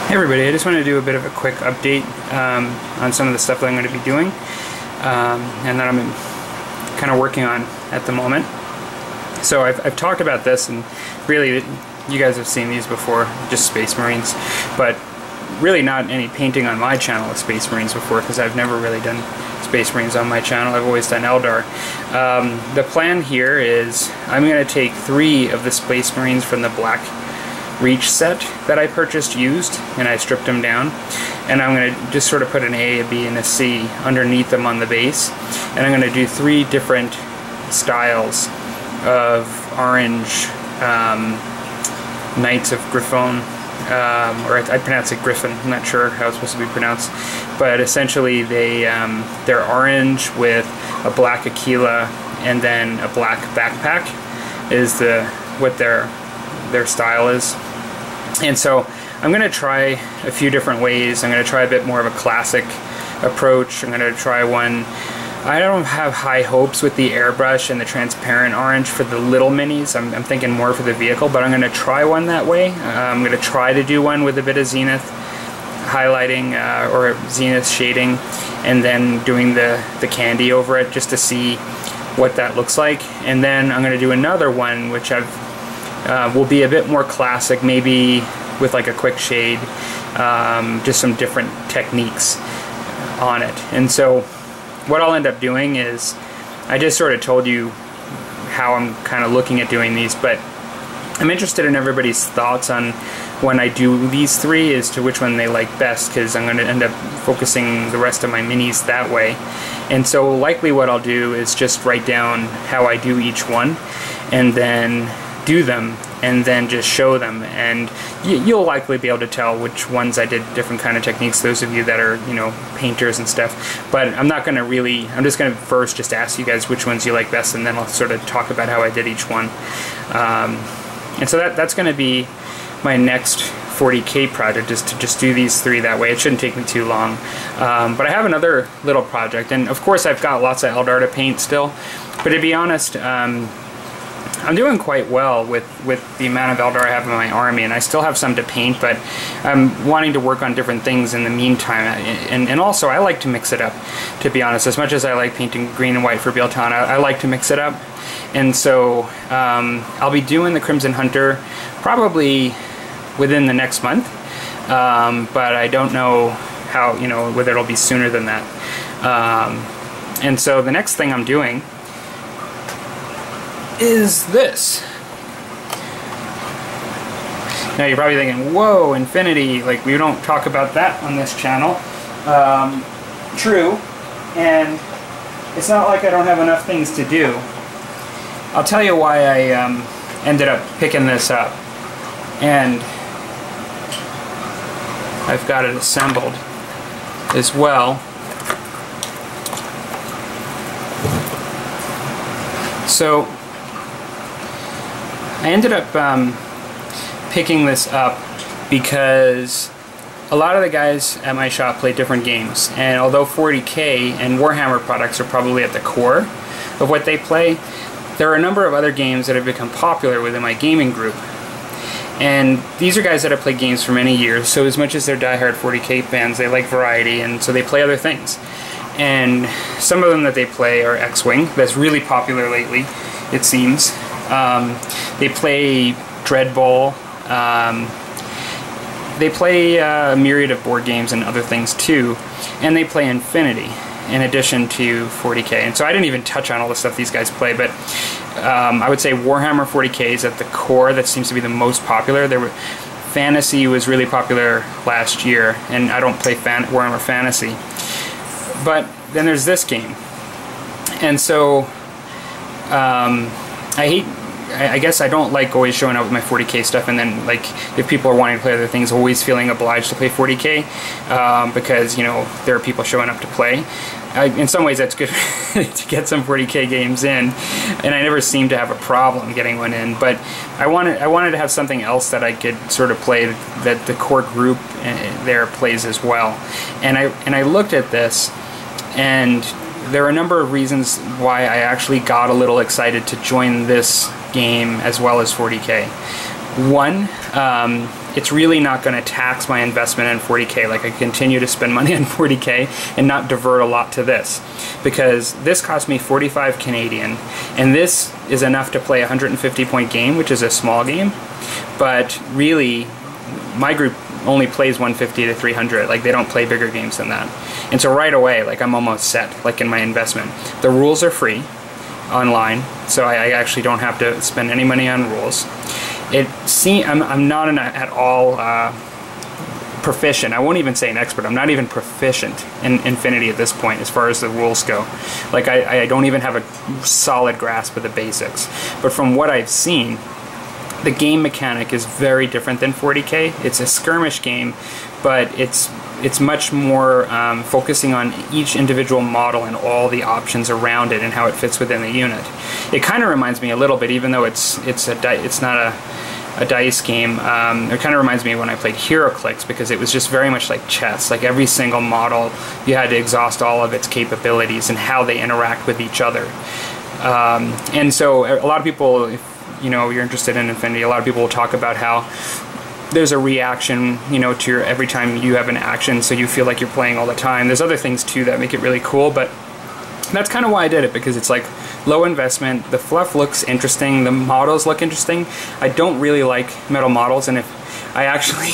Hey everybody, I just wanted to do a bit of a quick update on some of the stuff that I'm going to be doing and that I'm kind of working on at the moment. So I've talked about this, and really you guys have seen these before, just Space Marines, but really not any painting on my channel of Space Marines before, because I've never really done Space Marines on my channel. I've always done Eldar. The plan here is I'm going to take 3 of the Space Marines from the Black Reach set that I purchased used, and I stripped them down, and I'm going to just sort of put an A, a B, and a C underneath them on the base, and I'm going to do 3 different styles of orange Knights of Griffon, or I pronounce it Griffin, I'm not sure how it's supposed to be pronounced, but essentially they're orange with a black Aquila and then a black backpack is what their style is. And so I'm going to try a few different ways. I'm going to try a bit more of a classic approach. I'm going to try one. I don't have high hopes with the airbrush and the transparent orange for the little minis. I'm thinking more for the vehicle, but I'm going to try one that way. I'm going to try to do one with a bit of zenith highlighting or zenith shading, and then doing the candy over it just to see what that looks like. And then I'm going to do another one which will be a bit more classic, maybe with like a quick shade, just some different techniques on it. And so what I'll end up doing is, I just sort of told you how I'm kind of looking at doing these, but I'm interested in everybody's thoughts on when I do these 3 as to which one they like best, because I'm going to end up focusing the rest of my minis that way. And so likely what I'll do is just write down how I do each one, and then do them, and then just show them, and you'll likely be able to tell which ones I did different kind of techniques, those of you that are, you know, painters and stuff. But I'm not going to really, I'm just going to first just ask you guys which ones you like best, and then I'll sort of talk about how I did each one. And so that's going to be my next 40K project, is to just do these 3 that way. It shouldn't take me too long. But I have another little project, and of course I've got lots of Eldar to paint still, but to be honest, I'm doing quite well with the amount of Eldar I have in my army, and I still have some to paint, but I'm wanting to work on different things in the meantime. And also, I like to mix it up, to be honest. As much as I like painting green and white for Bieltan, I like to mix it up. And so I'll be doing the Crimson Hunter probably within the next month, but I don't know how, you know, whether it'll be sooner than that. And so the next thing I'm doing is this. Now you're probably thinking, whoa, Infinity, like we don't talk about that on this channel. True, and it's not like I don't have enough things to do. I'll tell you why I ended up picking this up, and I've got it assembled as well. So I ended up picking this up because a lot of the guys at my shop play different games, and although 40K and Warhammer products are probably at the core of what they play, there are a number of other games that have become popular within my gaming group. And these are guys that have played games for many years, so as much as they're diehard 40K fans, they like variety, and so they play other things. And some of them that they play are X-Wing, that's really popular lately, it seems. They play Dread Bowl. They play a myriad of board games and other things too, and they play Infinity in addition to 40K. And so I didn't even touch on all the stuff these guys play, but I would say Warhammer 40K is at the core. That seems to be the most popular. Fantasy was really popular last year, and I don't play Warhammer Fantasy. But then there's this game, and so I guess I don't like always showing up with my 40K stuff, and then like if people are wanting to play other things, always feeling obliged to play 40K because, you know, there are people showing up to play. In some ways that's good to get some 40K games in, and I never seem to have a problem getting one in, but I wanted to have something else that I could sort of play that the core group there plays as well. And I looked at this, and there are a number of reasons why I actually got a little excited to join this game as well as 40K. One, it's really not going to tax my investment in 40K. Like, I continue to spend money on 40K and not divert a lot to this, because this cost me 45 Canadian, and this is enough to play a 150-point game, which is a small game, but really my group only plays 150 to 300. Like, they don't play bigger games than that. And so right away, like, I'm almost set, like, in my investment. The rules are free online, so I actually don't have to spend any money on rules. I'm not at all proficient. I won't even say an expert. I'm not even proficient in Infinity at this point as far as the rules go. Like, I don't even have a solid grasp of the basics. But from what I've seen, the game mechanic is very different than 40K. It's a skirmish game, but it's much more focusing on each individual model and all the options around it and how it fits within the unit. It kind of reminds me a little bit, even though it's not a dice game. It kind of reminds me of when I played HeroClix, because it was just very much like chess. Like, every single model, you had to exhaust all of its capabilities and how they interact with each other. And so a lot of people, if you're interested in Infinity, a lot of people will talk about how there's a reaction, to your every time you have an action, so you feel like you're playing all the time. There's other things too that make it really cool, but that's kind of why I did it, because it's like low investment, the fluff looks interesting, the models look interesting. I don't really like metal models, and if I actually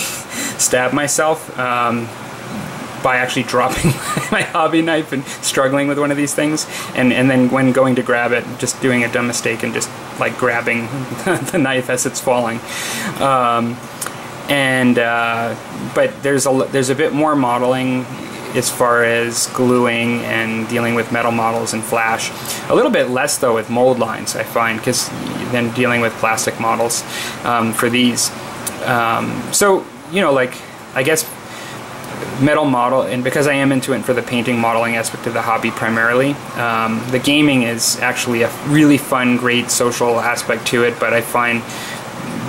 stab myself by actually dropping my hobby knife and struggling with one of these things, and then when going to grab it, just doing a dumb mistake and just like grabbing the knife as it's falling. But there's a bit more modeling as far as gluing and dealing with metal models in Flash. A little bit less though with mold lines, I find, because than dealing with plastic models for these. So like, I guess metal model, and because I am into it for the painting modeling aspect of the hobby primarily, the gaming is actually a really fun, great social aspect to it, but I find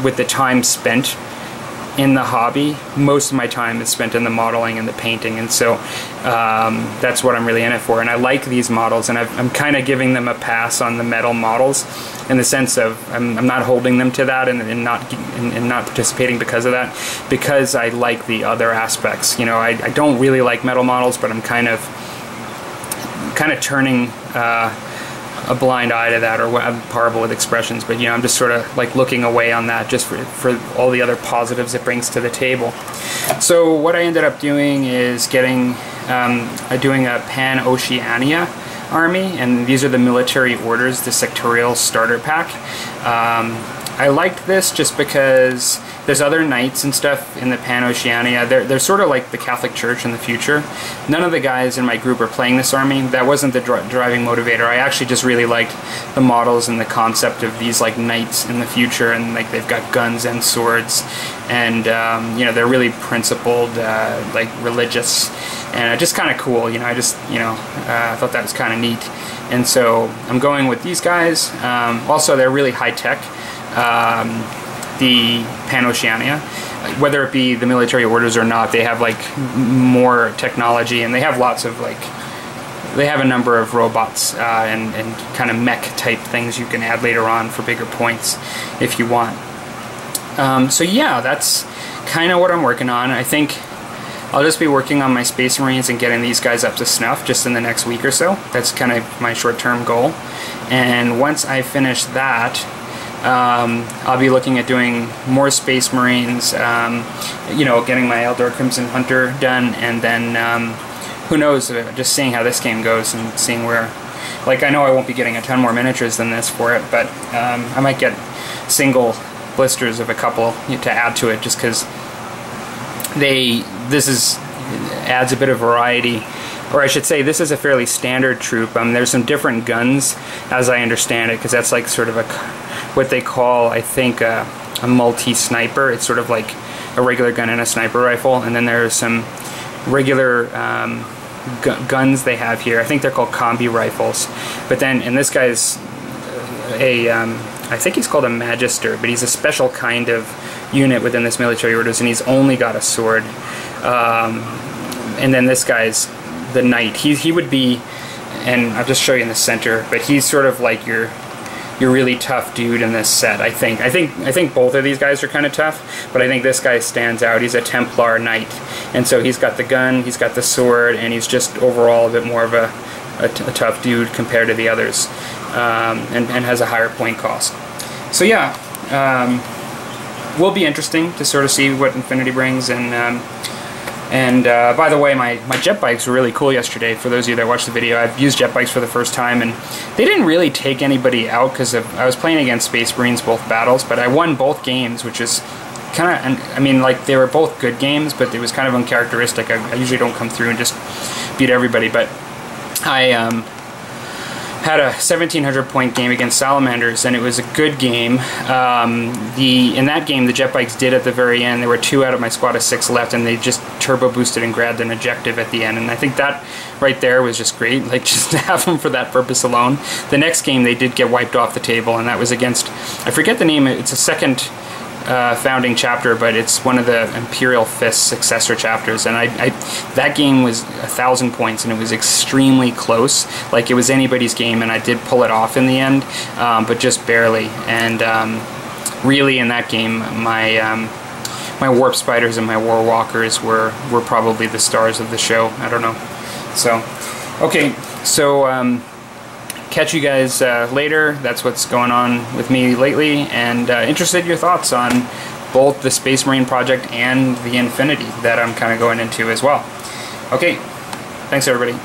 with the time spent in the hobby, most of my time is spent in the modeling and the painting, and so that's what I'm really in it for. And I like these models, and I'm kind of giving them a pass on the metal models, in the sense of I'm not holding them to that and not participating because of that, because I like the other aspects. I don't really like metal models, but I'm kind of turning a blind eye to that, or I'm horrible with expressions, but I'm just sort of like looking away on that just for all the other positives it brings to the table. So what I ended up doing is doing a Pan-Oceania army, and these are the military orders, the sectorial starter pack. I liked this just because there's other knights and stuff in the Pan-Oceania. They're sort of like the Catholic Church in the future. None of the guys in my group are playing this army. That wasn't the driving motivator. I actually just really liked the models and the concept of these like knights in the future, and like they've got guns and swords, and they're really principled, like religious, and just kind of cool. I thought that was kind of neat, and so I'm going with these guys. Also, they're really high tech. The Pan-Oceania, whether it be the military orders or not, they have like more technology, and they have lots of they have a number of robots and kind of mech type things you can add later on for bigger points if you want. So yeah, that's kind of what I'm working on. I think I'll just be working on my Space Marines and getting these guys up to snuff just in the next week or so. That's kind of my short-term goal, and once I finish that, I'll be looking at doing more Space Marines, getting my Eldar Crimson Hunter done, and then who knows, just seeing how this game goes and seeing where, like, I know I won't be getting a ton more miniatures than this for it, but I might get single blisters of a couple to add to it, just because this adds a bit of variety. Or I should say, this is a fairly standard troop. There's some different guns, as I understand it, because that's like sort of what they call, I think, a multi-sniper. It's sort of like a regular gun and a sniper rifle, and then there's some regular guns they have here. I think they're called combi rifles. But then, and this guy's I think he's called a Magister, but he's a special kind of unit within this military orders, and he's only got a sword. And then this guy's the knight. He would be, and I'll just show you in the center, but he's sort of like your your really tough dude in this set. I think both of these guys are kind of tough, but I think this guy stands out. He's a Templar Knight, and so he's got the gun, he's got the sword, and he's just overall a bit more of a tough dude compared to the others, and has a higher point cost. So yeah, will be interesting to sort of see what Infinity brings. And by the way, my jet bikes were really cool yesterday. For those of you that watched the video, I've used jet bikes for the first time, and they didn't really take anybody out because I was playing against Space Marines both battles, but I won both games, which is kind of, I mean, like, they were both good games, but it was kind of uncharacteristic. I usually don't come through and just beat everybody, but I had a 1700 point game against Salamanders, and it was a good game. In that game, the jet bikes did at the very end. There were 2 out of my squad of 6 left, and they just turbo boosted and grabbed an objective at the end. And I think that right there was just great, like, just to have them for that purpose alone. The next game, they did get wiped off the table, and that was against, I forget the name. It's a second founding chapter, but it's one of the Imperial Fist successor chapters, and that game was 1,000 points, and it was extremely close. Like, it was anybody's game, and I did pull it off in the end, but just barely. And really, in that game, my Warp Spiders and my War Walkers were probably the stars of the show. I don't know. So, okay, so catch you guys later. That's what's going on with me lately, and interested in your thoughts on both the Space Marine project and the Infinity that I'm kind of going into as well. Okay, thanks everybody.